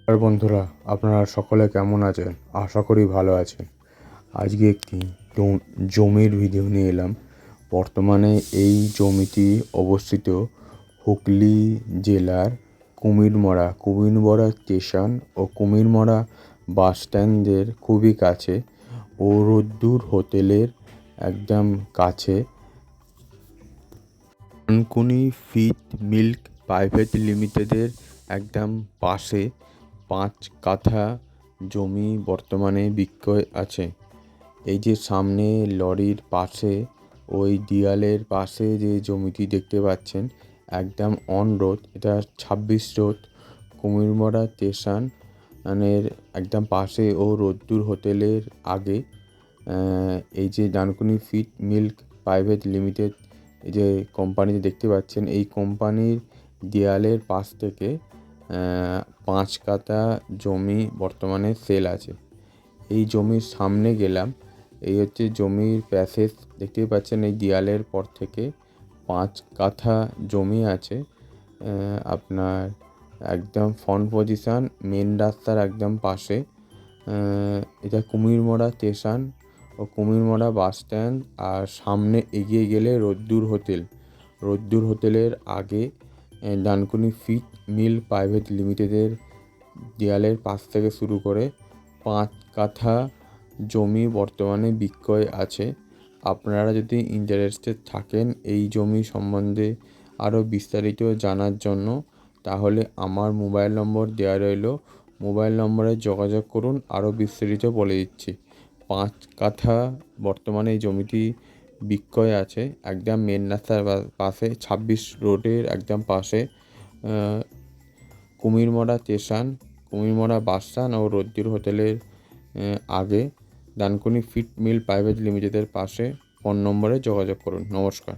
আর বন্ধুরা, আপনারা সকলে কেমন আছেন? আশা করি ভালো আছেন। আজকে একটি জমির ভিডিও নিয়ে এলাম। বর্তমানে এই জমিটি অবস্থিত হুগলি জেলার কুমিরমারা স্টেশন ও কুমিরমারা বাস স্ট্যান্ডের খুবই কাছে ও রোদ্দুর হোটেলের একদম কাছে। ডানকুনি ফিড মিল্ক প্রাইভেট লিমিটেডের একদম পাশে 5 কাঠা জমি বর্তমানে বিক্রয় আছে। এই যে সামনে লরির পাশে ওই দেয়ালের পাশে যে জমিটি দেখতে পাচ্ছেন, একদম অন রোড, এটা 26 রোড কুমিরমারা স্টেশনের একদম পাশে ও রোদ্দুর হোটেলের আগে। এই যে Dankuni feed milk private limited এই যে কোম্পানিটি দেখতে পাচ্ছেন, এই কোম্পানির দেয়ালের পাশ থেকে 5 কাঠা জমি বর্তমানে সেল আছে। এই জমির সামনে গেলাম, এই হচ্ছে জমির প্যাসেজ দেখতেই পাচ্ছেন। এই দেয়ালের পর থেকে 5 কাঠা জমি আছে। আপনার একদম ফ্রন্ট পজিশন মেন রাস্তার একদম পাশে। এটা কুমিরমারা স্টেশন ও কুমিরমারা বাস স্ট্যান্ড। আর সামনে এগিয়ে গেলে রোদ্দুর হোটেলের আগে ডানকুনি ফিড মিল প্রাইভেট লিমিটেডের দেয়ালের পাশ থেকে শুরু করে 5 কাঠা জমি বর্তমানে বিক্রয় আছে। আপনারা যদি ইন্টারেস্টেড থাকেন এই জমি সম্বন্ধে আরও বিস্তারিত জানার জন্য, তাহলে আমার মোবাইল নম্বর দেওয়া রইল। মোবাইল নম্বরে যোগাযোগ করুন, আরও বিস্তারিত বলে দিচ্ছি। 5 কাঠা বর্তমানে এই জমিটি বিক্রয় আছে একদম মেন রাস্তার পাশে, 26 রোডের একদম পাশে। কুমিরমারা স্টেশন, কুমিরমারা বাস স্ট্যান্ড ও রোদ্দুর হোটেলের আগে, ডানকুনি ফিড মিল প্রাইভেট লিমিটেডের পাশে। ফোন নম্বরে যোগাযোগ করুন। নমস্কার।